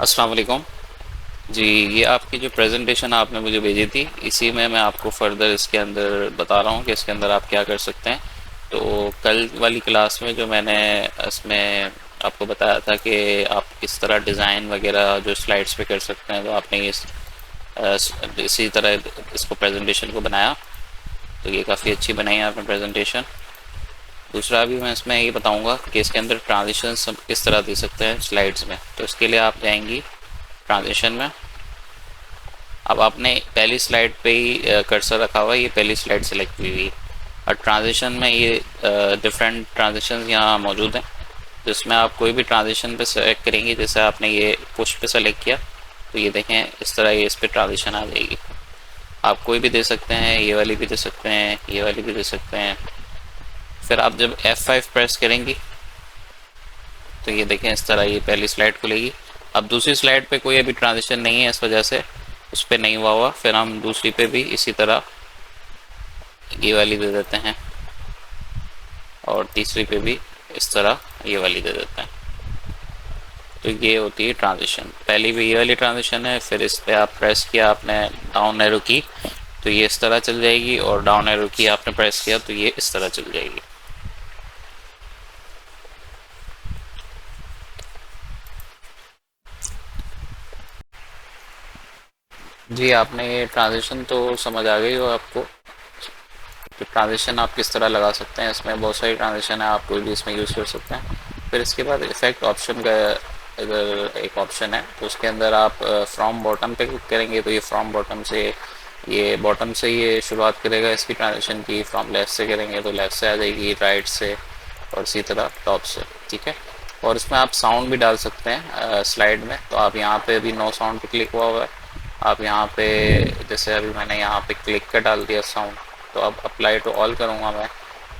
अस्सलाम वालेकुम जी। ये आपकी जो प्रेजेंटेशन आपने मुझे भेजी थी, इसी में मैं आपको फर्दर इसके अंदर बता रहा हूँ कि इसके अंदर आप क्या कर सकते हैं। तो कल वाली क्लास में जो मैंने इसमें आपको बताया था कि आप किस तरह डिज़ाइन वगैरह जो स्लाइड्स पे कर सकते हैं, तो आपने इसी तरह इसको प्रेजेंटेशन को बनाया। तो ये काफ़ी अच्छी बनाई है आपने प्रेजेंटेशन। दूसरा भी मैं इसमें ये बताऊंगा कि इसके अंदर ट्रांजिशन सब किस तरह दे सकते हैं स्लाइड्स में। तो इसके लिए आप जाएंगी ट्रांजिशन में। अब आपने पहली स्लाइड पे ही कर्सर रखा हुआ है, ये पहली स्लाइड सेलेक्ट हुई हुई है। और ट्रांजिशन में ये डिफरेंट ट्रांजिशन यहाँ मौजूद हैं, जिसमें आप कोई भी ट्रांजिशन पे सेलेक्ट करेंगे। जैसे आपने ये पुश पे सेलेक्ट किया, तो ये देखें इस तरह ये इस पर ट्रांजिशन आ जाएगी। आप कोई भी दे सकते हैं, ये वाली भी दे सकते हैं, ये वाली भी दे सकते हैं। फिर आप जब F5 प्रेस करेंगी, तो ये देखें इस तरह ये पहली स्लाइड खुलेगी। अब दूसरी स्लाइड पे कोई अभी ट्रांजिशन नहीं है, इस वजह से उस पर नहीं हुआ फिर हम दूसरी पे भी इसी तरह ये वाली दे देते हैं, और तीसरी पे भी इस तरह ये वाली दे देते हैं। तो ये होती है ट्रांजिशन। पहली भी ये वाली ट्रांजिशन है, फिर इस पर आप प्रेस किया आपने डाउन एरो की, तो ये इस तरह चल जाएगी, और डाउन एरो की आपने प्रेस किया तो ये इस तरह चल जाएगी। जी, आपने ये ट्रांजिशन तो समझ आ गई हो आपको कि ट्रांजिशन आप किस तरह लगा सकते हैं। इसमें बहुत सारी ट्रांजिशन है, आप कोई भी इसमें यूज़ कर सकते हैं। फिर इसके बाद इफेक्ट ऑप्शन का इधर एक ऑप्शन है, तो उसके अंदर आप फ्रॉम बॉटम पे क्लिक करेंगे, तो ये फ्रॉम बॉटम से ये शुरुआत करेगा इसकी ट्रांजिशन की। फ्रॉम लेफ्ट से करेंगे तो लेफ्ट से आ जाएगी, राइट से, और इसी तरह टॉप से। ठीक है। और इसमें आप साउंड भी डाल सकते हैं स्लाइड में। तो आप यहाँ पे अभी नो साउंड पे क्लिक हुआ है, आप यहाँ पे जैसे अभी मैंने यहाँ पे क्लिक कर डाल दिया साउंड। तो अब अप्लाई टू ऑल करूँगा मैं,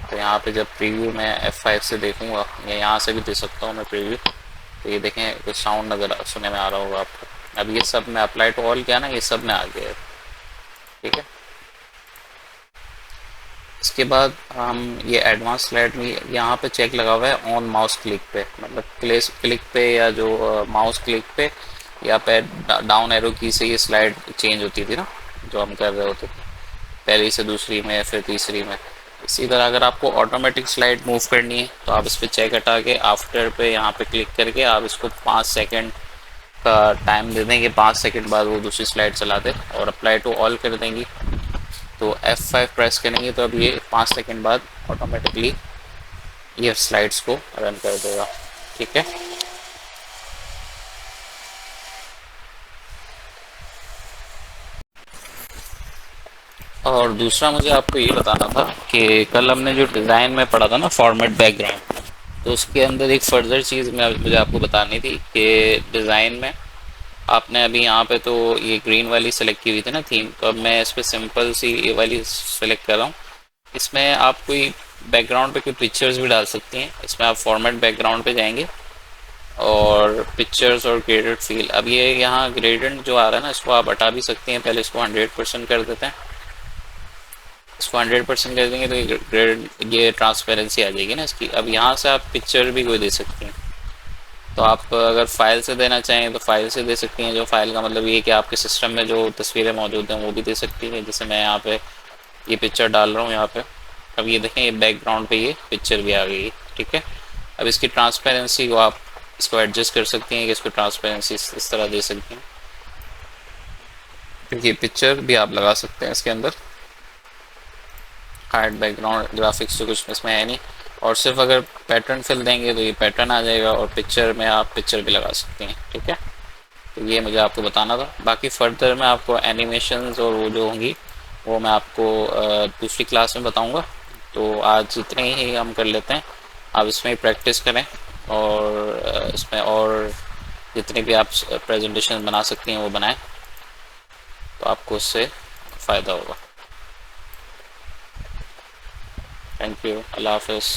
तो यहाँ पे जब प्रीव्यू में F5 से देखूँगा, या यहाँ से भी दे सकता हूँ मैं प्रीव्यू, तो ये देखें कुछ साउंड नज़र सुनने में आ रहा होगा आपको। अब ये सब में अप्लाई टू ऑल किया ना, ये सब में आ गया है। ठीक है। इसके बाद हम ये एडवांस स्लाइड में यहाँ पे चेक लगा हुआ है ऑन माउस क्लिक पे, मतलब क्लिक पे या जो माउस क्लिक पे या पे डाउन एरो की से ये स्लाइड चेंज होती थी ना, जो हम कर रहे होते थे पहली से दूसरी में फिर तीसरी में। इसी तरह अगर आपको ऑटोमेटिक स्लाइड मूव करनी है, तो आप इस पर चेक हटा के आफ्टर पे यहाँ पे क्लिक करके आप इसको 5 सेकेंड का टाइम दे देंगे, 5 सेकेंड बाद वो दूसरी स्लाइड चला दे, और अप्लाई टू ऑल कर देंगी। तो F5 प्रेस करेंगे तो अब ये 5 सेकेंड बाद ऑटोमेटिकली ये स्लाइड्स को रन कर देगा। ठीक है। और दूसरा मुझे आपको ये बताना था कि कल हमने जो डिज़ाइन में पढ़ा था ना, फॉर्मेट बैकग्राउंड, तो उसके अंदर एक फर्दर चीज़ में मुझे आपको बतानी थी कि डिज़ाइन में आपने अभी यहाँ पे तो ये ग्रीन वाली सेलेक्ट की हुई थी ना थीम, तो अब मैं इस पर सिंपल सी ये वाली सेलेक्ट कर रहा हूँ। इसमें आप कोई बैकग्राउंड पे कोई पिक्चर्स भी डाल सकती हैं। इसमें आप फॉर्मेट बैकग्राउंड पे जाएंगे, और पिक्चर्स और ग्रेडेड फील। अब ये यहाँ ग्रेडेड जो आ रहा है ना, इसको आप हटा भी सकती हैं। पहले इसको 100% कर देते हैं। इसको 100% कर देंगे तो ये ग्रेड ये ट्रांसपेरेंसी आ जाएगी ना इसकी। अब यहाँ से आप पिक्चर भी कोई दे सकती हैं। तो आप अगर फाइल से देना चाहें तो फाइल से दे सकती हैं। जो फाइल का मतलब ये कि आपके सिस्टम में जो तस्वीरें मौजूद हैं वो भी दे सकती हैं। जैसे मैं यहाँ पे ये पिक्चर डाल रहा हूँ यहाँ पे। अब ये देखें ये बैकग्राउंड पे ये पिक्चर भी आ गई। ठीक है। अब इसकी ट्रांसपेरेंसी को आप इसको एडजस्ट कर सकती हैं कि इसको ट्रांसपेरेंसी इस तरह दे सकती हैं। क्योंकि पिक्चर भी आप लगा सकते हैं इसके अंदर। हार्ड बैकग्राउंड ग्राफिक्स तो कुछ इसमें है नहीं, और सिर्फ अगर पैटर्न फिल देंगे तो ये पैटर्न आ जाएगा, और पिक्चर में आप पिक्चर भी लगा सकते हैं। ठीक है। तो ये मुझे आपको बताना था। बाकी फर्दर मैं आपको एनिमेशंस और वो जो होंगी वो मैं आपको दूसरी क्लास में बताऊंगा। तो आज इतने ही हम कर लेते हैं। आप इसमें प्रैक्टिस करें, और इसमें और जितने भी आप प्रेजेंटेशन बना सकती हैं वो बनाएं, तो आपको उससे फ़ायदा होगा। Thank you. अल्लाह हाफिज़।